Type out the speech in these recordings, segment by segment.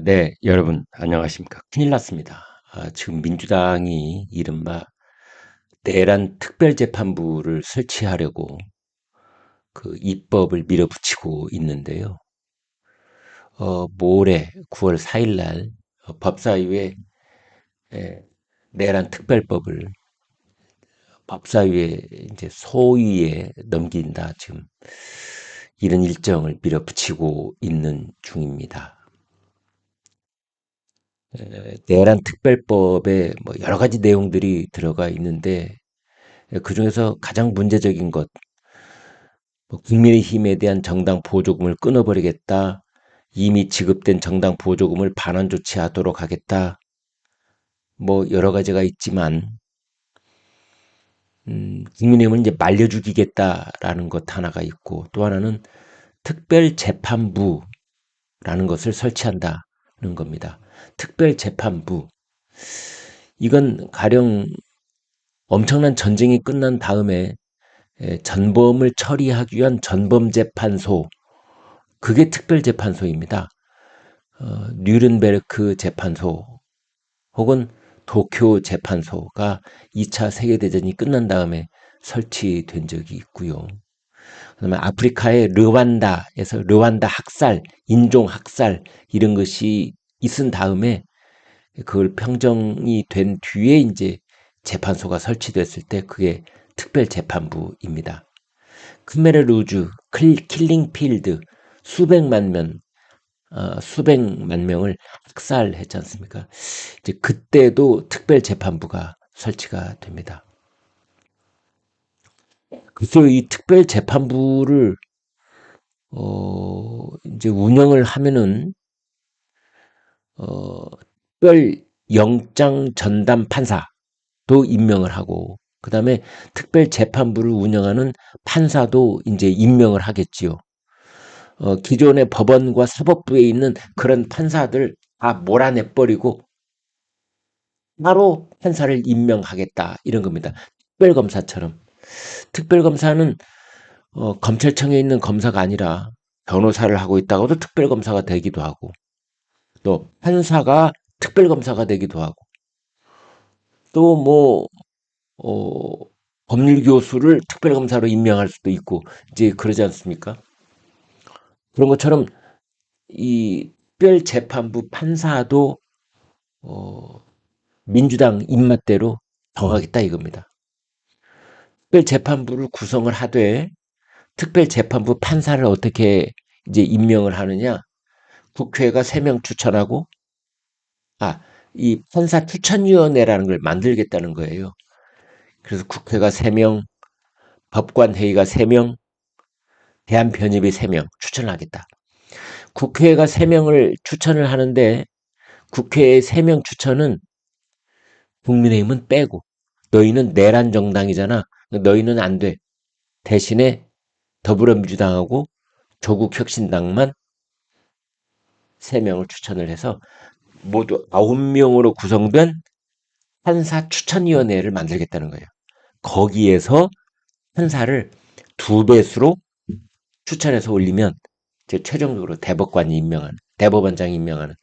네, 여러분, 안녕하십니까. 큰일 났습니다. 지금 민주당이 이른바 내란 특별재판부를 설치하려고 그 입법을 밀어붙이고 있는데요. 모레 9월 4일 날 법사위에 에, 내란 특별법을 법사위에 이제 소위에 넘긴다. 지금 이런 일정을 밀어붙이고 있는 중입니다. 내란 특별법에 뭐 여러 가지 내용들이 들어가 있는데 그중에서 가장 문제적인 것, 뭐 국민의힘에 대한 정당 보조금을 끊어버리겠다. 이미 지급된 정당 보조금을 반환 조치하도록 하겠다. 뭐 여러 가지가 있지만 국민의힘은 이제 말려 죽이겠다라는 것 하나가 있고 또 하나는 특별재판부라는 것을 설치한다는 겁니다. 특별재판부. 이건 가령 엄청난 전쟁이 끝난 다음에 전범을 처리하기 위한 전범재판소, 그게 특별재판소입니다. 뉘른베르크 재판소 혹은 도쿄 재판소가 2차 세계대전이 끝난 다음에 설치된 적이 있고요. 그다음에 아프리카의 르완다에서 르완다 학살, 인종 학살 이런 것이 있은 다음에 그걸 평정이 된 뒤에 이제 재판소가 설치됐을 때 그게 특별재판부입니다. 크메르루즈, 킬링필드 수백만 명을 학살했지 않습니까? 이제 그때도 특별재판부가 설치가 됩니다. 그래서 이 특별재판부를 이제 운영을 하면은 특별 영장 전담 판사도 임명을 하고 그다음에 특별재판부를 운영하는 판사도 이제 임명을 하겠지요. 기존의 법원과 사법부에 있는 그런 판사들 다 몰아내버리고 따로 판사를 임명하겠다 이런 겁니다. 특별검사처럼. 특별검사는 검찰청에 있는 검사가 아니라 변호사를 하고 있다가도 특별검사가 되기도 하고 또 판사가 특별검사가 되기도 하고 또 뭐 법률교수를 특별검사로 임명할 수도 있고 이제 그러지 않습니까? 그런 것처럼 이 특별재판부 판사도 어, 민주당 입맛대로 정하겠다 이겁니다. 특별재판부를 구성을 하되 특별재판부 판사를 어떻게 이제 임명을 하느냐? 국회가 3명 추천하고 이 판사 추천위원회라는 걸 만들겠다는 거예요. 그래서 국회가 3명, 법관회의가 3명, 대한변협이 3명 추천을 하겠다. 국회가 3명을 추천을 하는데 국회의 3명 추천은 국민의힘은 빼고 너희는 내란 정당이잖아. 너희는 안 돼. 대신에 더불어민주당하고 조국혁신당만 3명을 추천을 해서 모두 9명으로 구성된 판사 추천위원회를 만들겠다는 거예요. 거기에서 판사를 2배수로 추천해서 올리면 이제 최종적으로 대법원장이 임명하는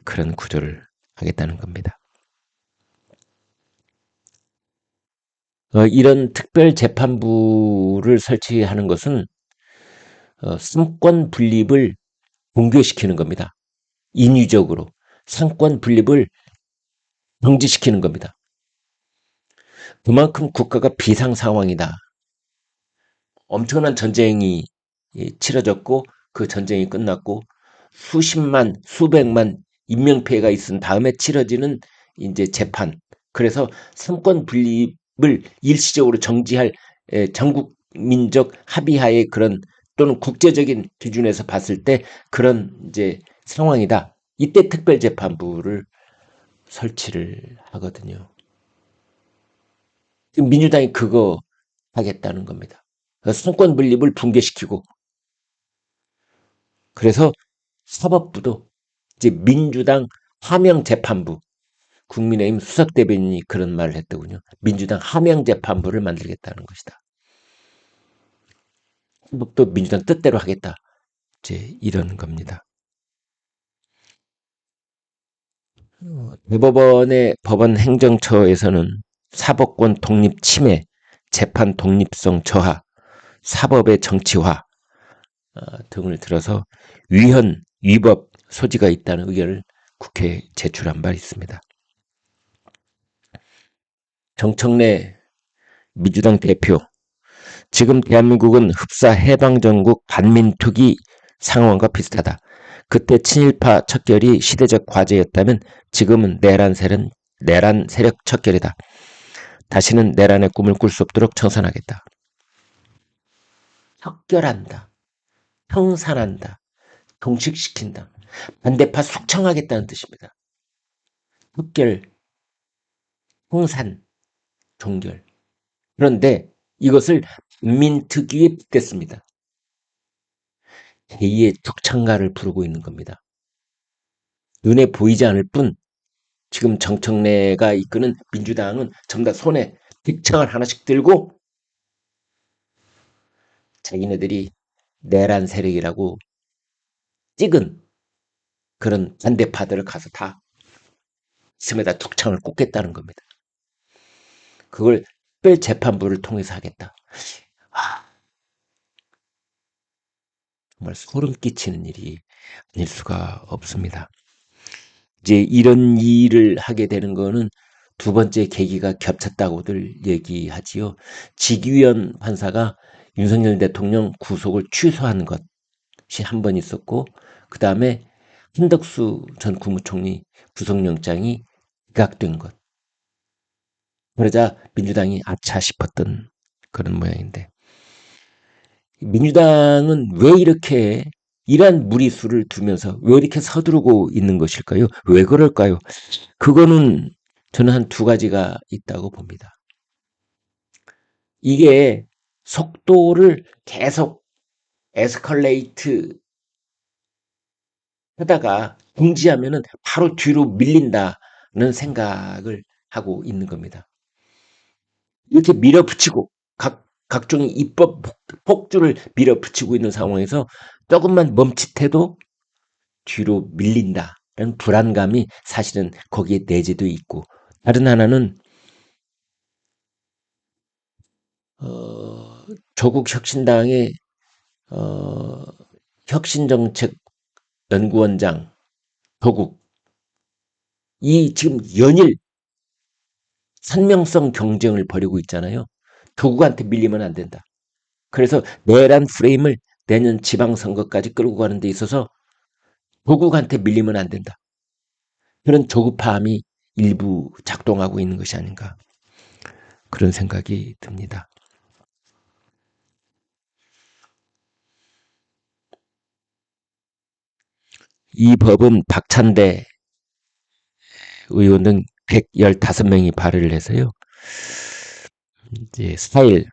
그런 구조를 하겠다는 겁니다. 이런 특별재판부를 설치하는 것은 상권 분립을 붕괴시키는 겁니다. 인위적으로 상권 분립을 정지시키는 겁니다. 그만큼 국가가 비상 상황이다. 엄청난 전쟁이 치러졌고 그 전쟁이 끝났고 수십만, 수백만 인명피해가 있은 다음에 치러지는 이제 재판. 그래서 삼권 분립을 일시적으로 정지할 전국민적 합의하에 그런 또는 국제적인 기준에서 봤을 때 그런 이제 상황이다. 이때 특별재판부를 설치를 하거든요. 지금 민주당이 그거 하겠다는 겁니다. 삼권 분립을 붕괴시키고 그래서 사법부도 이제 민주당 하명재판부 국민의힘 수석 대변인이 그런 말을 했더군요. 민주당 하명재판부를 만들겠다는 것이다. 사법도 민주당 뜻대로 하겠다. 이제 이런 겁니다. 대법원의 법원 행정처에서는 사법권 독립 침해, 재판 독립성 저하, 사법의 정치화 등을 들어서 위헌, 위법 소지가 있다는 의견을 국회에 제출한 바 있습니다. 정청래 민주당 대표, 지금 대한민국은 흡사 해방전국 반민특위 상황과 비슷하다. 그때 친일파 척결이 시대적 과제였다면 지금은 내란 세력 척결이다. 다시는 내란의 꿈을 꿀 수 없도록 청산하겠다. 척결한다. 형산한다. 동식시킨다. 반대파 숙청하겠다는 뜻입니다. 척결, 형산, 종결. 그런데 이것을 민특위에 빗댔습니다. 제2의 척창가를 부르고 있는 겁니다. 눈에 보이지 않을 뿐 지금 정청래가 이끄는 민주당은 전부 다 손에 빅창을 하나씩 들고 자기네들이 내란 세력이라고 찍은 그런 반대파들을 가서 다 스에다 툭창을 꽂겠다는 겁니다. 그걸 특별재판부를 통해서 하겠다. 정말 소름 끼치는 일이 아닐 수가 없습니다. 이제 이런 일을 하게 되는 거는 두 번째 계기가 겹쳤다고들 얘기하지요. 직위원 판사가 윤석열 대통령 구속을 취소한 것이 한 번 있었고, 그 다음에 한덕수 전 국무총리 구속영장이 기각된 것. 그러자 민주당이 아차 싶었던 그런 모양인데, 민주당은 왜 이렇게 이러한 무리수를 두면서 왜 이렇게 서두르고 있는 것일까요? 왜 그럴까요? 그거는 저는 한 두 가지가 있다고 봅니다. 이게 속도를 계속 에스컬레이트 하다가 중지하면은 바로 뒤로 밀린다는 생각을 하고 있는 겁니다. 이렇게 밀어붙이고 각종의 입법 폭주를 밀어붙이고 있는 상황에서 조금만 멈칫해도 뒤로 밀린다는 불안감이 사실은 거기에 내재도 있고, 다른 하나는 조국 혁신당의 혁신정책 연구원장 조국, 이 지금 연일 산명성 경쟁을 벌이고 있잖아요. 조국한테 밀리면 안 된다. 그래서 내란 프레임을 내년 지방선거까지 끌고 가는 데 있어서 조국한테 밀리면 안 된다. 그런 조급함이 일부 작동하고 있는 것이 아닌가, 그런 생각이 듭니다. 이 법은 박찬대 의원 등 115명이 발의를 해서요, 이제 4일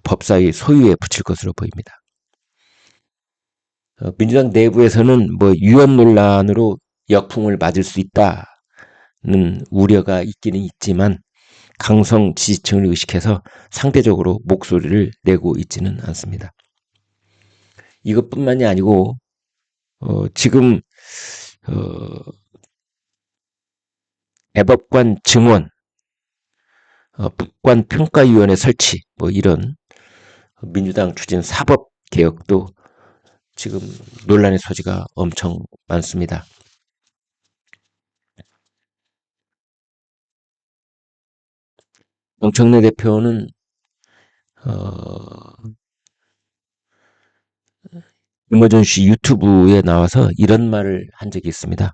법사위 소유에 붙일 것으로 보입니다. 민주당 내부에서는 뭐 유언 논란으로 역풍을 맞을 수 있다는 우려가 있기는 있지만 강성 지지층을 의식해서 상대적으로 목소리를 내고 있지는 않습니다. 이것뿐만이 아니고 지금 대법관 증원, 북관 평가위원회 설치, 뭐 이런 민주당 추진 사법 개혁도 지금 논란의 소지가 엄청 많습니다. 정청래 대표는 김어준씨 유튜브에 나와서 이런 말을 한 적이 있습니다.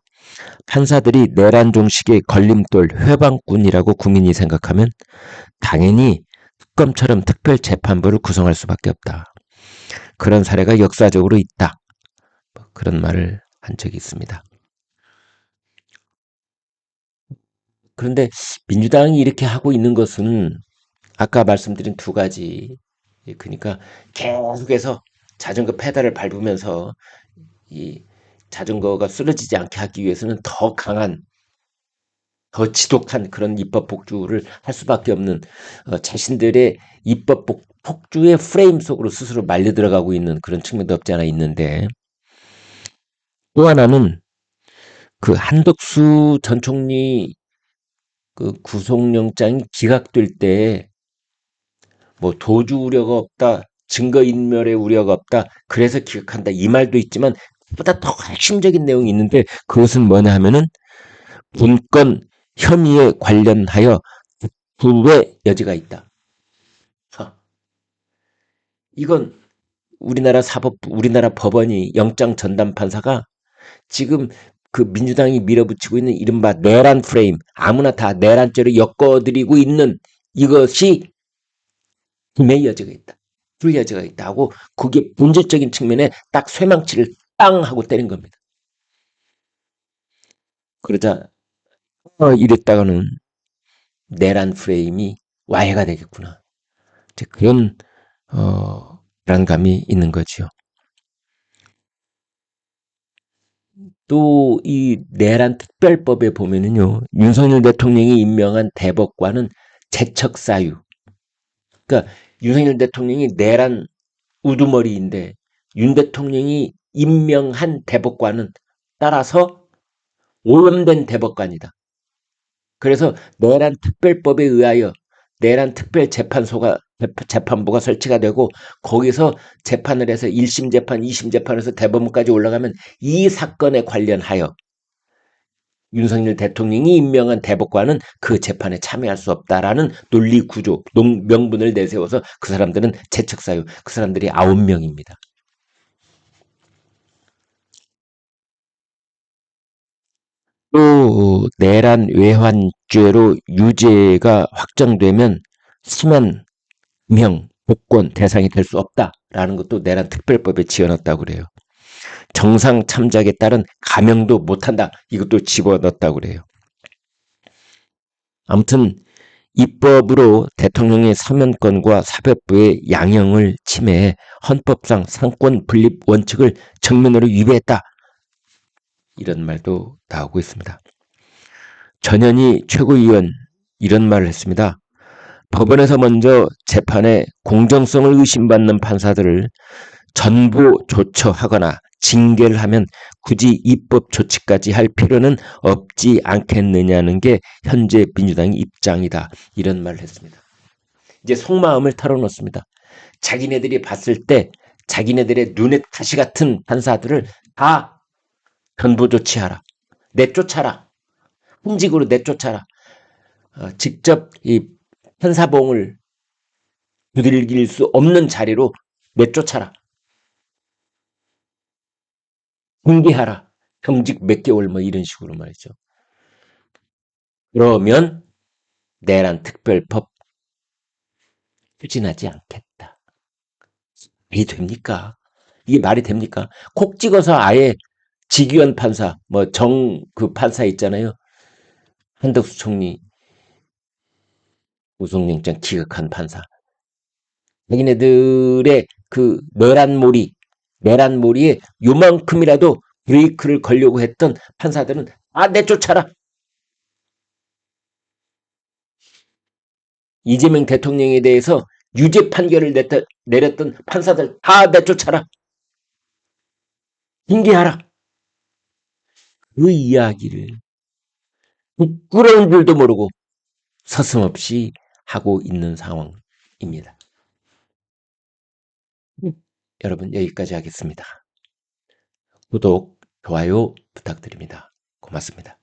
판사들이 내란 종식의 걸림돌, 회방꾼이라고 국민이 생각하면 당연히 특검처럼 특별재판부를 구성할 수밖에 없다. 그런 사례가 역사적으로 있다. 그런 말을 한 적이 있습니다. 그런데 민주당이 이렇게 하고 있는 것은 아까 말씀드린 두 가지, 그러니까 계속해서 자전거 페달을 밟으면서 이 자전거가 쓰러지지 않게 하기 위해서는 더 강한, 더 지독한 그런 입법 폭주를 할 수밖에 없는, 자신들의 입법 폭주의 프레임 속으로 스스로 말려 들어가고 있는 그런 측면도 없지 않아 있는데, 또 하나는 그 한덕수 전 총리 그 구속영장이 기각될 때 뭐 도주 우려가 없다, 증거인멸의 우려가 없다, 그래서 기각한다 이 말도 있지만 보다 더 핵심적인 내용이 있는데 그것은 뭐냐 하면은 문건 혐의에 관련하여 부의 여지가 있다. 이건 우리나라 법원이 영장 전담 판사가 지금 그 민주당이 밀어붙이고 있는 이른바 내란 프레임, 아무나 다 내란죄로 엮어드리고 있는 이것이 불의 여지가 있다. 불의 여지가 있다 하고 그게 본질적인 측면에 딱 쇠망치를 땅 하고 때린 겁니다. 그러자 이랬다가는 내란 프레임이 와해가 되겠구나. 그런 불안감이 있는 거지요. 또 이 내란 특별법에 보면은요, 윤석열 대통령이 임명한 대법관은 재척사유. 그러니까 윤석열 대통령이 내란 우두머리인데 윤 대통령이 임명한 대법관은 따라서 오염된 대법관이다. 그래서 내란 특별법에 의하여 내란 재판부가 설치가 되고 거기서 재판을 해서 1심 재판, 2심 재판에서 대법원까지 올라가면 이 사건에 관련하여 윤석열 대통령이 임명한 대법관은 그 재판에 참여할 수 없다라는 논리 구조, 명분을 내세워서 그 사람들은 재척사유, 그 사람들이 9명입니다. 또 내란 외환죄로 유죄가 확정되면 수면, 명, 복권 대상이 될 수 없다라는 것도 내란 특별법에 지어놨다고 그래요. 정상 참작에 따른 감형도 못한다. 이것도 집어넣었다고 그래요. 아무튼 입법으로 대통령의 사면권과 사법부의 양형을 침해해 헌법상 상권 분립 원칙을 정면으로 위배했다. 이런 말도 나오고 있습니다. 전현희 최고위원 이런 말을 했습니다. 법원에서 먼저 재판의 공정성을 의심받는 판사들을 전부 조처하거나 징계를 하면 굳이 입법 조치까지 할 필요는 없지 않겠느냐는 게 현재 민주당의 입장이다. 이런 말을 했습니다. 이제 속마음을 털어놓습니다. 자기네들이 봤을 때 자기네들의 눈에 가시 같은 판사들을 다 전부 조치하라. 내쫓아라. 훈직으로 내쫓아라. 직접 이 판사봉을 두들길 수 없는 자리로 내쫓아라. 공개하라. 경직 몇 개월 뭐 이런 식으로 말이죠. 그러면 내란 특별법 추진하지 않겠다. 이게 됩니까? 이게 말이 됩니까? 콕 찍어서 아예 직위원 판사, 뭐 그 판사 있잖아요. 한덕수 총리 구속영장 기각한 판사. 자기네들의 그 내란몰이에 요만큼이라도 브레이크를 걸려고 했던 판사들은 내쫓아라. 이재명 대통령에 대해서 유죄 판결을 내렸던 판사들 다 내쫓아라. 징계하라. 그 이야기를 부끄러운 줄도 모르고 서슴없이 하고 있는 상황입니다. 여러분 여기까지 하겠습니다. 구독, 좋아요 부탁드립니다. 고맙습니다.